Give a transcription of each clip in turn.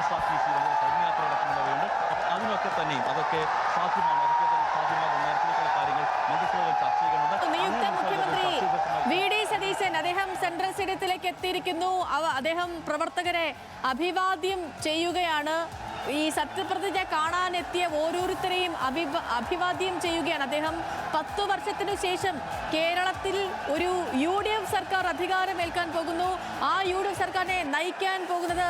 K S R T C സൈന്യയാത്ര അടക്കമുള്ളവയുണ്ട്. അതിനൊക്കെ തന്നെയും അതൊക്കെ സാധ്യമാണ്. അതൊക്കെ തന്നെ സാധ്യമാകുന്ന തരത്തിലേക്കുള്ള കാര്യങ്ങൾ മന്ത്രിസഭയിൽ ചർച്ച ചെയ്യുന്നുണ്ട്. നിയുക്ത മുഖ്യമന്ത്രി വി ഡി സതീശൻ അദ്ദേഹം സെൻട്രൽ സ്റ്റേഡിയത്തിലേക്ക് എത്തിയിരിക്കുന്നു. അദ്ദേഹം പ്രവർത്തകരെ അഭിവാദ്യം ചെയ്യുകയാണ്. ഈ സത്യപ്രതിജ്ഞ കാണാനെത്തിയ ഓരോരുത്തരെയും അഭിവാദ്യം ചെയ്യുകയാണ് അദ്ദേഹം. 10 വർഷത്തിനു ശേഷം കേരളത്തിൽ ഒരു UDF സർക്കാർ അധികാരമേൽക്കാൻ പോകുന്നു. ആ UDF സർക്കാരിനെ നയിക്കാൻ പോകുന്നത്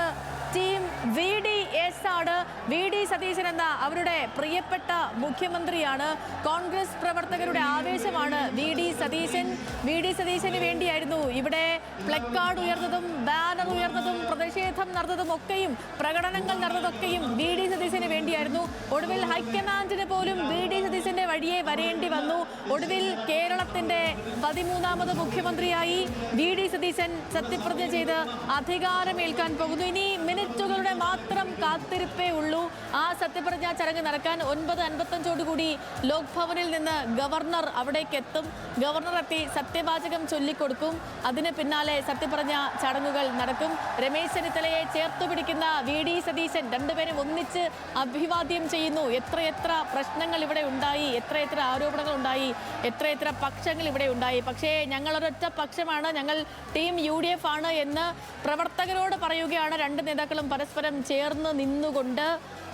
ടീം VDS ആണ്. VD സതീശൻ എന്ന അവരുടെ പ്രിയപ്പെട്ട മുഖ്യമന്ത്രിയാണ്. കോൺഗ്രസ് പ്രവർത്തകരുടെ ആവേശമാണ് VD സതീശൻ. VD സതീശന് വേണ്ടിയായിരുന്നു ഇവിടെ പ്ലക്കാർഡ് ഉയർന്നതും ബാനർ ഉയർന്നതും പ്രതിഷേധം നടന്നതും ഒക്കെയും പ്രകടനങ്ങൾ നടന്നതൊക്കെയും VD സതീശന് വേണ്ടിയായിരുന്നു. ഒടുവിൽ ഹൈക്കമാൻഡിന് പോലും VD സതീശന്റെ വഴിയെ വരേണ്ടി വന്നു. ഒടുവിൽ കേരളത്തിന്റെ 13ാമത് മുഖ്യമന്ത്രിയായി VD സതീശൻ സത്യപ്രതിജ്ഞ ചെയ്ത് അധികാരമേൽക്കാൻ പോകുന്നു. ഇനി മിനിറ്റുകളുടെ മാത്രം കാത്തിരിപ്പേ ഉള്ളൂ ആ സത്യപ്രതിജ്ഞാ ചടങ്ങ് നടക്കാൻ. 9:55 ലോക് ഭവനിൽ നിന്ന് ഗവർണർ അവിടേക്ക് എത്തും. ഗവർണർ എത്തി സത്യവാചകം ചൊല്ലിക്കൊടുക്കും. അതിന് പിന്നാലെ സത്യപ്രതിജ്ഞ ചടങ്ങുകൾ നടക്കും. രമേശ് ചെന്നിത്തലയെ ചേർത്തു പിടിക്കുന്ന VD സതീശൻ രണ്ടുപേരും ഒന്നിച്ച് അഭിവാദ്യം ചെയ്യുന്നു. എത്രയെത്ര പ്രശ്നങ്ങൾ ഇവിടെ ഉണ്ടായി, എത്രയെത്ര ആരോപണങ്ങൾ ഉണ്ടായി, എത്രയെത്ര പക്ഷങ്ങൾ ഇവിടെ ഉണ്ടായി. പക്ഷേ ഞങ്ങളൊരൊറ്റ പക്ഷമാണ്, ഞങ്ങൾ ടീം UDF ആണ് എന്ന് പ്രവർത്തകരോട് പറയുകയാണ് രണ്ട് നേതാക്കളും പരസ്പരം ചേർന്ന് നിന്നുകൊണ്ട്.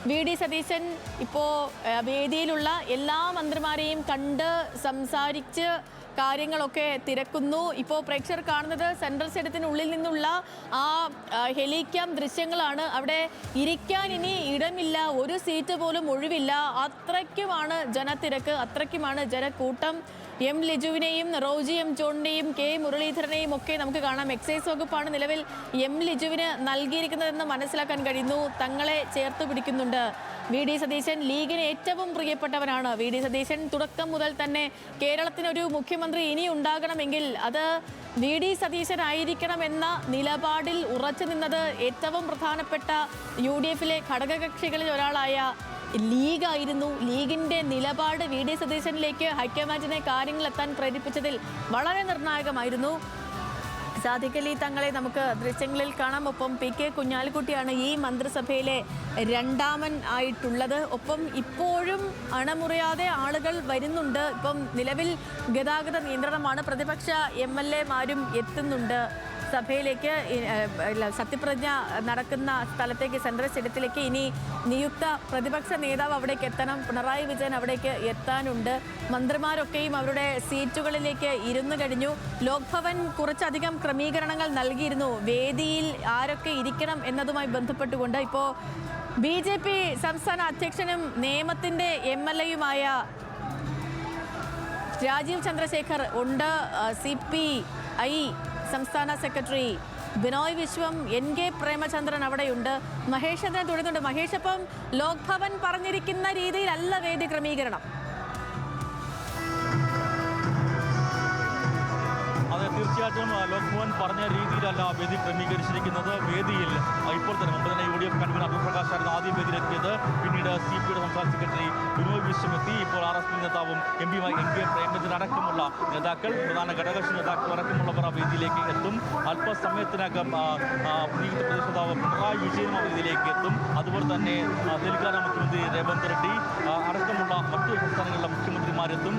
VD സതീശൻ ഇപ്പോൾ വേദിയിലുള്ള എല്ലാ മന്ത്രിമാരെയും കണ്ട് സംസാരിച്ച് കാര്യങ്ങളൊക്കെ തിരക്കുന്നു. ഇപ്പോൾ പ്രേക്ഷകർ കാണുന്നത് സെൻട്രൽ സ്റ്റേഡിയത്തിനുള്ളിൽ നിന്നുള്ള ആ ഹെലിക്യാം ദൃശ്യങ്ങളാണ്. അവിടെ ഇരിക്കാൻ ഇനി ഇടമില്ല, ഒരു സീറ്റ് പോലും ഒഴിവില്ല. അത്രയ്ക്കുമാണ് ജനത്തിരക്ക്, അത്രയ്ക്കുമാണ് ജനക്കൂട്ടം. M ലിജുവിനെയും റോജി M ജോണിനെയും K മുരളീധരനെയും ഒക്കെ നമുക്ക് കാണാം. എക്സൈസ് വകുപ്പാണ് നിലവിൽ M ലിജുവിന് നൽകിയിരിക്കുന്നതെന്ന് മനസ്സിലാക്കാൻ കഴിയുന്നു. തങ്ങളെ ചേർത്ത് പിടിക്കുന്നുണ്ട് VD സതീശൻ. ലീഗിന് ഏറ്റവും പ്രിയപ്പെട്ടവനാണ് VD സതീശൻ. തുടക്കം മുതൽ തന്നെ കേരളത്തിനൊരു മുഖ്യമന്ത്രി ഇനി ഉണ്ടാകണമെങ്കിൽ അത് VD സതീശനായിരിക്കണമെന്ന നിലപാടിൽ ഉറച്ചു നിന്നത് ഏറ്റവും പ്രധാനപ്പെട്ട UDFിലെ ഘടകകക്ഷികളിൽ ഒരാളായ ലീഗായിരുന്നു. ലീഗിന്റെ നിലപാട് VD സതീശനിലേക്ക് ഹൈക്കമാൻഡിനെ കാര്യങ്ങൾ എത്താൻ പ്രേരിപ്പിച്ചതിൽ വളരെ നിർണായകമായിരുന്നു. സാദിഖ് അലി തങ്ങളെ നമുക്ക് ദൃശ്യങ്ങളിൽ കാണാം. ഒപ്പം PK കുഞ്ഞാലിക്കുട്ടിയാണ് ഈ മന്ത്രിസഭയിലെ രണ്ടാമൻ ആയിട്ടുള്ളത്. ഒപ്പം ഇപ്പോഴും അണമുറിയാതെ ആളുകൾ വരുന്നുണ്ട്. ഇപ്പം നിലവിൽ ഗതാഗത നിയന്ത്രണമാണ്. പ്രതിപക്ഷ MLA മാരും എത്തുന്നുണ്ട് സഭയിലേക്ക്. സത്യപ്രതിജ്ഞ നടക്കുന്ന സ്ഥലത്തേക്ക്, സെൻട്രൽ സ്റ്റേഡിയത്തിലേക്ക് ഇനി നിയുക്ത പ്രതിപക്ഷ നേതാവ് അവിടേക്ക് എത്തണം. പിണറായി വിജയൻ അവിടേക്ക് എത്താനുണ്ട്. മന്ത്രിമാരൊക്കെയും അവരുടെ സീറ്റുകളിലേക്ക് ഇരുന്നു കഴിഞ്ഞു. ലോക് ഭവൻ കുറച്ചധികം ക്രമീകരണങ്ങൾ നൽകിയിരുന്നു വേദിയിൽ ആരൊക്കെ ഇരിക്കണം എന്നതുമായി ബന്ധപ്പെട്ടുകൊണ്ട്. ഇപ്പോൾ BJP സംസ്ഥാന അധ്യക്ഷനും നിയമത്തിന്റെ MLA-യുമായ രാജീവ് ചന്ദ്രശേഖർ ഉണ്ട്. CPI സംസ്ഥാന സെക്രട്ടറി ബിനോയ് വിശ്വം, NK പ്രേമചന്ദ്രൻ അവിടെയുണ്ട്. മഹേഷ് ചന്ദ്രൻ തുടരുന്നുണ്ട്. മഹേഷ്, അപ്പം ലോക് ഭവൻ പറഞ്ഞിരിക്കുന്ന രീതിയിലല്ല വേദി ക്രമീകരണം. അതെ, തീർച്ചയായിട്ടും ലോക് ഭവൻ പറഞ്ഞ രീതിയിലല്ല വേദി ക്രമീകരിച്ചിരിക്കുന്നത്. വേദിയിൽ ഇപ്പോൾ തന്നെ മുമ്പ് തന്നെ UDF കൺവീനർ അബ്ദുൾപ്രകാശായിരുന്നു ആദ്യം വേദിയിലെത്തിയത്. പിന്നീട് CPയുടെ സംസ്ഥാന സെക്രട്ടറി ബിനോയ് വിശ്വം എത്തി. ഇപ്പോൾ RSP നേതാവും MP-യുമായി NK പ്രേമചന്ദ്രൻ അടക്കമുള്ള നേതാക്കൾ, പ്രധാന ഘടകകക്ഷി നേതാക്കൾ അടക്കമുള്ളവർ ആ വേദിയിലേക്ക് എത്തും. അല്പസമയത്തിനകം നിയുക്ത പ്രതിപക്ഷ നേതാവ് പിണറായി വിജയനും ആ വേദിയിലേക്ക് എത്തും. അതുപോലെ തന്നെ തെലങ്കാന മുഖ്യമന്ത്രി രേവന്ത് റെഡ്ഡി അടക്കമുള്ള മറ്റു സംസ്ഥാനങ്ങളിലെ മുഖ്യമന്ത്രിമാരെത്തും.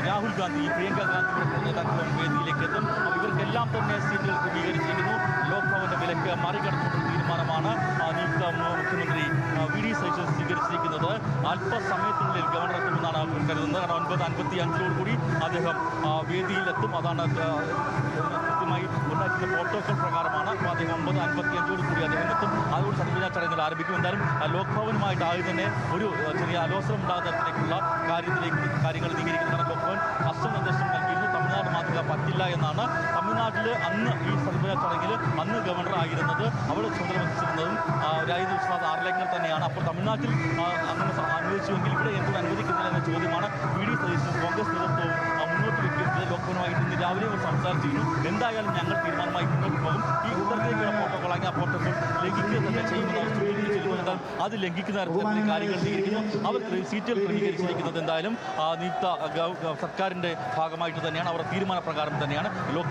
രാഹുൽ ഗാന്ധി, പ്രിയങ്ക ഗാന്ധി ഉൾപ്പെടെ നേതാക്കളും വേദിയിലേക്ക് എത്തും. ഇവർക്കെല്ലാം തന്നെ സീറ്റുകൾ ക്രമീകരിച്ചിരിക്കുന്നു. ലോക് ഭവന്റെ വിലക്ക് മറികടന്നുകൊണ്ടുള്ള തീരുമാനമാണ് നിയുക്ത മുഖ്യമന്ത്രി VD സതീശൻ സ്വീകരിച്ചിരിക്കുന്നത്. അല്പസമയത്തിനുള്ളിൽ ഗവർണർ എത്തുമെന്നാണ് കരുതുന്നത്. കാരണം 9:55 അദ്ദേഹം വേദിയിലെത്തും. അതാണ് കൃത്യമായി ഉണ്ടാക്കിയ പ്രോട്ടോകോൾ പ്രകാരമാണ്. അപ്പോൾ അദ്ദേഹം 9:55 അദ്ദേഹം എത്തും. അതുകൊണ്ട് സത്യപ്രതിജ്ഞാ ചടങ്ങുകൾ ആരംഭിക്കും. എന്തായാലും ലോക് ഭവനുമായിട്ട് ആദ്യം തന്നെ ഒരു ചെറിയ ആലോചന ഉണ്ടാകുന്ന തരത്തിലേക്കുള്ള കാര്യങ്ങൾ നീങ്ങിയിരിക്കുന്ന ലോക് ഭവൻ കർശന നിർദ്ദേശം നൽകിയിരുന്നു. തമിഴ്നാട് മാതൃക പറ്റില്ല എന്നാണ്. തമിഴ്നാട്ടിൽ അന്ന് ഈ സത്യപ്രതിജ്ഞാ ചടങ്ങിൽ അന്ന് ഗവർണർ ആയിരുന്നത്, അവിടെ ചുമതല വഹിച്ചിരുന്നതും രാജേന്ദ്ര വിശ്വനാഥ് ആർലേക്കർ തന്നെയാണ്. അപ്പോൾ തമിഴ്നാട്ടിൽ അങ്ങനെ അനുവദിച്ചുവെങ്കിൽ ഇവിടെ എന്തുകൊണ്ട് അനുവദിക്കുന്നില്ല എന്ന ചോദ്യമാണ് VD സതീശനും കോൺഗ്രസ് നേതൃത്വവും മുന്നോട്ട് വയ്ക്കുന്നത്. ലോക് ഭവനുമായിട്ട് ഇന്ന് രാവിലെ സംസാരിച്ചിരുന്നു. എന്തായാലും ഞങ്ങൾ തീരുമാനമായി മുന്നോട്ട് പോകും. ഈ ഉത്തരത്തിലേക്കുള്ള പ്രോട്ടോകോൾ അങ്ങനെ ആ പ്രോട്ടോകോൾ ലംഘിക്കുക തന്നെ ചെയ്യുമെന്ന് അവർ സൂചിപ്പിച്ചിരുന്നു. അത് ലംഘിക്കുന്ന തരത്തിൽ കാര്യങ്ങൾ നീങ്ങിയിരിക്കുന്നു. അവർ സീറ്റുകൾ ക്രമീകരിച്ചിരിക്കുന്നത് എന്തായാലും നിയുക്ത സർക്കാരിൻ്റെ ഭാഗമായിട്ട് തന്നെയാണ്. അവർ തീരുമാനപ്രകാരം തന്നെയാണ് ലോക്